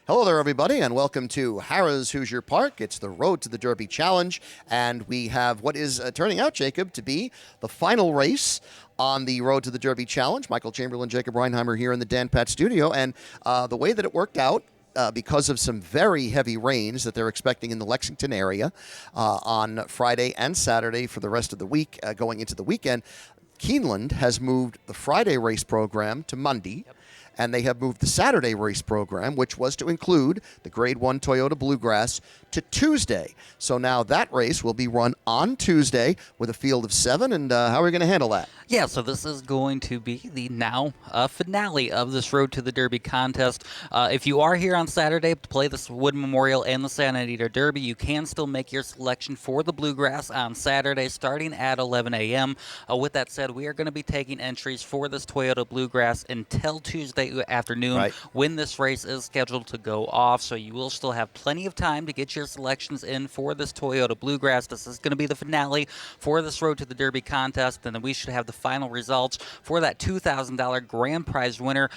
Hello there, everybody, and welcome to Harrah's Hoosier Park. It's the Road to the Derby Challenge, and we have what is turning out, Jacob, to be the final race on the Road to the Derby Challenge. Michael Chamberlain, Jacob Reinheimer here in the Dan Pat studio, and the way that it worked out, because of some very heavy rains that they're expecting in the Lexington area on Friday and Saturday for the rest of the week going into the weekend, Keeneland has moved the Friday race program to Monday. Yep. And they have moved the Saturday race program, which was to include the Grade 1 Toyota Bluegrass, to Tuesday. So now that race will be run on Tuesday with a field of 7. And how are we going to handle that? Yeah, so this is going to be the finale of this Road to the Derby contest. If you are here on Saturday to play the Wood Memorial and the Santa Anita Derby, you can still make your selection for the Bluegrass on Saturday starting at 11 a.m. With that said, we are going to be taking entries for this Toyota Bluegrass until Tuesday afternoon when this race is scheduled to go off. So you will still have plenty of time to get your selections in for this Toyota Bluegrass. This is going to be the finale for this Road to the Derby contest, and then we should have the final results for that $2,000 grand prize winner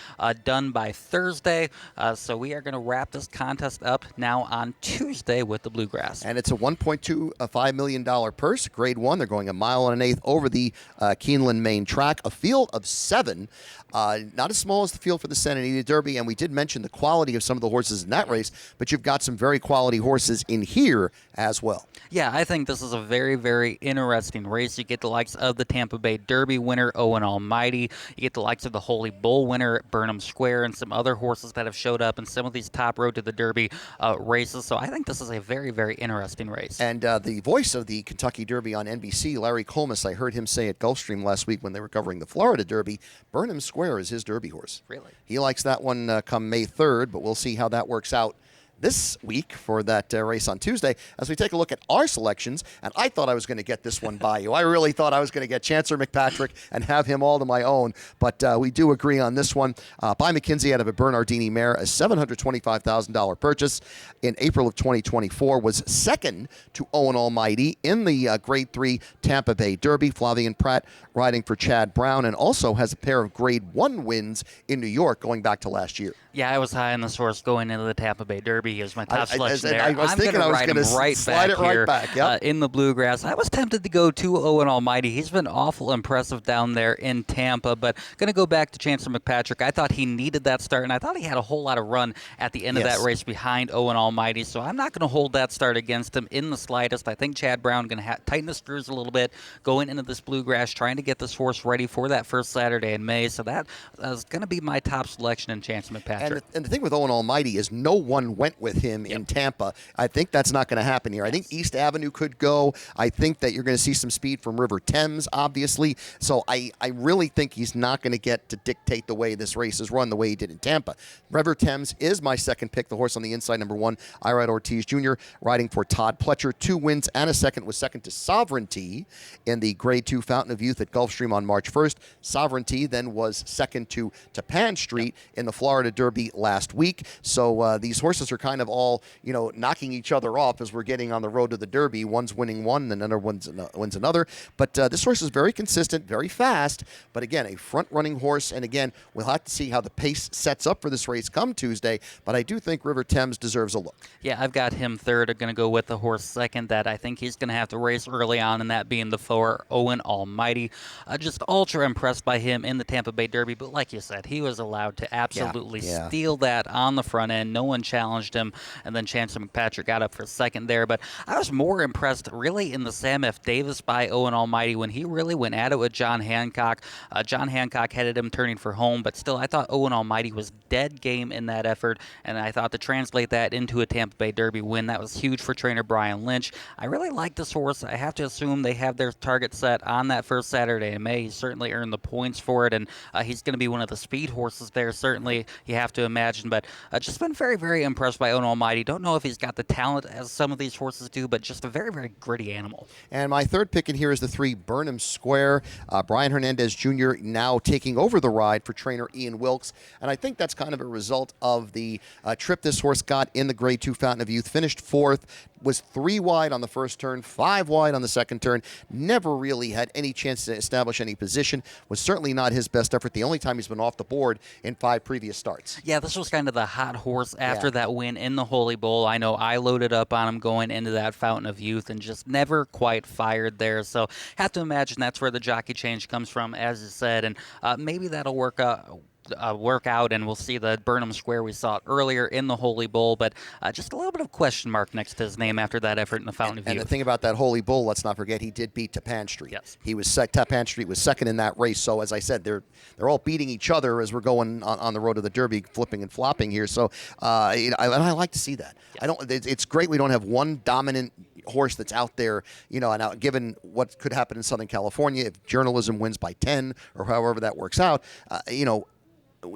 done by Thursday. So we are going to wrap this contest up now on Tuesday with the Bluegrass. And it's a $1.25 million purse, Grade 1. They're going 1 1/8 miles over the Keeneland main track. A field of 7. Not as small as the field for the Santa Anita Derby, and we did mention the quality of some of the horses in that race, but you've got some very quality horses in here as well. Yeah, I think this is a very, very interesting race. You get the likes of the Tampa Bay Derby winner, Owen Almighty. You get the likes of the Holy Bull winner at Burnham Square and some other horses that have showed up in some of these top Road to the Derby races. So I think this is a very, very interesting race. And the voice of the Kentucky Derby on NBC, Larry Colmus, I heard him say at Gulfstream last week when they were covering the Florida Derby, Burnham Square is his Derby horse. Really? He likes that one come May 3rd, but we'll see how that works out this week for that race on Tuesday as we take a look at our selections. And I thought I was going to get this one by you. I really thought I was going to get Chancellor McPatrick and have him all to my own. But we do agree on this one. By McKenzie out of a Bernardini mare, a $725,000 purchase in April of 2024, was second to Owen Almighty in the Grade 3 Tampa Bay Derby. Flavien Prat riding for Chad Brown, and also has a pair of Grade 1 wins in New York going back to last year. Yeah, I was high on this horse going into the Tampa Bay Derby. He was my top selection there. I was thinking I was going to slide it right back. Yep. In the Bluegrass. I was tempted to go to Owen Almighty. He's been awful impressive down there in Tampa, but going to go back to Chancellor McPatrick. I thought he needed that start, and I thought he had a whole lot of run at the end of that race behind Owen Almighty, so I'm not going to hold that start against him in the slightest. I think Chad Brown going to tighten the screws a little bit going into this Bluegrass, trying to get this horse ready for that first Saturday in May, so that is going to be my top selection in Chancellor McPatrick. And the thing with Owen Almighty is no one went with him in Tampa. I think that's not going to happen here. I think East Avenue could go. I think that you're going to see some speed from River Thames, obviously. So I really think he's not going to get to dictate the way this race is run the way he did in Tampa. River Thames is my second pick, the horse on the inside, number 1, Irad Ortiz Jr., riding for Todd Pletcher. 2 wins and a second, was second to Sovereignty in the Grade 2 Fountain of Youth at Gulfstream on March 1st. Sovereignty then was second to Pan Street in the Florida Derby last week. So these horses are kind of all, knocking each other off as we're getting on the Road to the Derby. One's winning one, and another wins another. But this horse is very consistent, very fast, but again, a front-running horse. And again, we'll have to see how the pace sets up for this race come Tuesday, but I do think River Thames deserves a look. Yeah, I've got him third. I'm going to go with the horse second that I think he's going to have to race early on, and that being the 4, Owen Almighty. Just ultra impressed by him in the Tampa Bay Derby, but like you said, he was allowed to absolutely steal that on the front end. No one challenged him, and then Chancellor McPatrick got up for second there. But I was more impressed really in the Sam F. Davis by Owen Almighty when he really went at it with John Hancock. John Hancock headed him turning for home, but still I thought Owen Almighty was dead game in that effort, and I thought to translate that into a Tampa Bay Derby win, that was huge for trainer Brian Lynch. I really like this horse. I have to assume they have their target set on that first Saturday in May. He's certainly earned the points for it, and he's going to be one of the speed horses there, certainly, you have to imagine. But just been very, very impressed by by Ono Almighty. Don't know if he's got the talent as some of these horses do, but just a very, very gritty animal. And my third pick in here is the 3 Burnham Square. Brian Hernandez Jr. now taking over the ride for trainer Ian Wilkes. And I think that's kind of a result of the trip this horse got in the Grade 2 Fountain of Youth. Finished 4th, was 3 wide on the first turn, 5 wide on the second turn. Never really had any chance to establish any position. Was certainly not his best effort. The only time he's been off the board in 5 previous starts. Yeah, this was kind of the hot horse after that win in the Holy Bowl. I know I loaded up on him going into that Fountain of Youth and just never quite fired there. So have to imagine that's where the jockey change comes from, as you said, and maybe that'll work out, and we'll see the Burnham Square we saw earlier in the Holy Bowl, but just a little bit of question mark next to his name after that effort in the Fountain of Youth. And the thing about that Holy Bull, let's not forget, he did beat Tapan Street. Yes. He was Tapan Street was second in that race. So as I said, they're all beating each other as we're going on the road to the Derby, flipping and flopping here. So and I like to see that. Yes. It's great we don't have one dominant horse that's out there, and given what could happen in Southern California, if journalism wins by 10 or however that works out,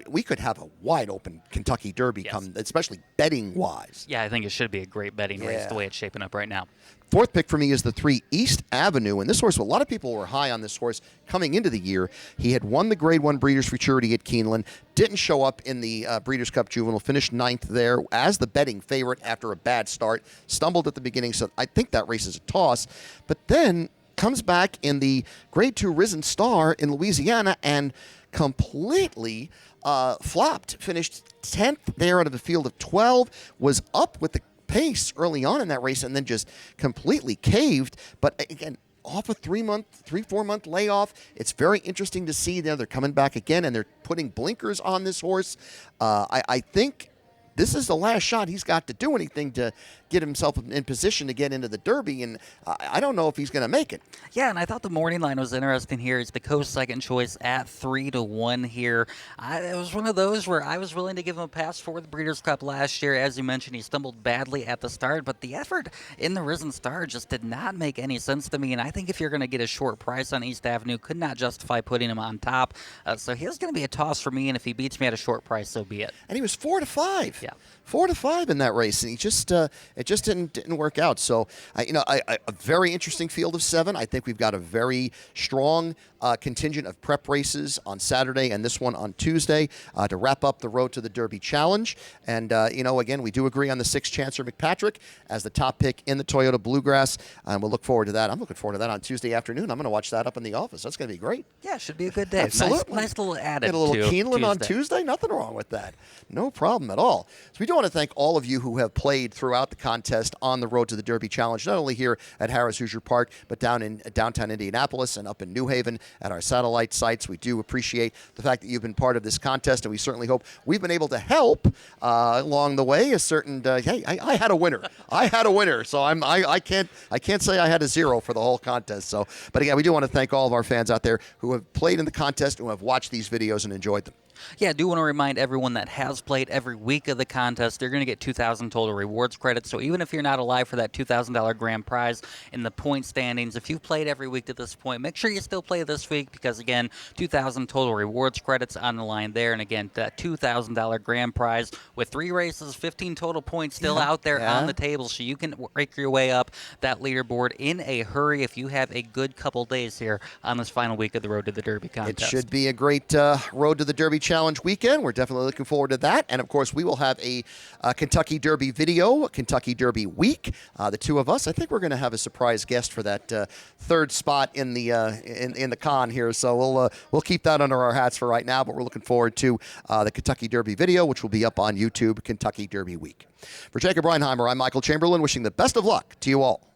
we could have a wide open Kentucky Derby come, especially betting wise. Yeah, I think it should be a great betting race the way it's shaping up right now. Fourth pick for me is the 3 East Avenue, and this horse, a lot of people were high on this horse coming into the year. He had won the Grade 1 Breeders' Futurity at Keeneland, didn't show up in the Breeders' Cup Juvenile, finished 9th there as the betting favorite after a bad start, stumbled at the beginning, so I think that race is a toss. But then comes back in the Grade 2 Risen Star in Louisiana and completely flopped, finished 10th there out of a field of 12, was up with the pace early on in that race and then just completely caved. But again, off a 4 month layoff. It's very interesting to see they're coming back again and they're putting blinkers on this horse. I think this is the last shot he's got to do anything to get himself in position to get into the Derby, and I don't know if he's going to make it. Yeah, and I thought the morning line was interesting here. It's the Coast second choice at 3-1 here. It was one of those where I was willing to give him a pass for the Breeders' Cup last year. As you mentioned, he stumbled badly at the start, but the effort in the Risen Star just did not make any sense to me, and I think if you're going to get a short price on East Avenue, could not justify putting him on top. So he's going to be a toss for me, and if he beats me at a short price, so be it. And he was 4-5. Yeah. 4-5 in that race, and he just it just didn't work out. So a very interesting field of 7. I think we've got a very strong contingent of prep races on Saturday and this one on Tuesday to wrap up the Road to the Derby Challenge. And again, we do agree on the 6 Chancer McPatrick as the top pick in the Toyota Bluegrass, and we'll look forward to that. I'm looking forward to that on Tuesday afternoon. I'm going to watch that up in the office. That's going to be great. Yeah, should be a good day. Absolutely. Nice little added. Get a little to Keeneland on Tuesday. Tuesday. Nothing wrong with that. No problem at all. So we do want to thank all of you who have played throughout the contest on the Road to the Derby Challenge, not only here at Harrah's Hoosier Park, but down in downtown Indianapolis and up in New Haven at our satellite sites. We do appreciate the fact that you've been part of this contest, and we certainly hope we've been able to help along the way. A certain hey, I had a winner. I had a winner, so I can't say I had a 0 for the whole contest. So, but again, we do want to thank all of our fans out there who have played in the contest, who have watched these videos and enjoyed them. Yeah, I do want to remind everyone that has played every week of the contest, they're going to get 2,000 total rewards credits. So even if you're not alive for that $2,000 grand prize in the point standings, if you've played every week to this point, make sure you still play this week because, again, 2,000 total rewards credits on the line there. And, again, that $2,000 grand prize with 3 races, 15 total points still out there on the table. So you can break your way up that leaderboard in a hurry if you have a good couple days here on this final week of the Road to the Derby contest. It should be a great Road to the Derby Challenge weekend. We're definitely looking forward to that. And, of course, we will have a Kentucky Derby video, Kentucky Derby week. The two of us, I think we're going to have a surprise guest for that third spot in the in the con here. So we'll keep that under our hats for right now, but we're looking forward to the Kentucky Derby video, which will be up on YouTube, Kentucky Derby week. For Jacob Reinheimer, I'm Michael Chamberlain, wishing the best of luck to you all.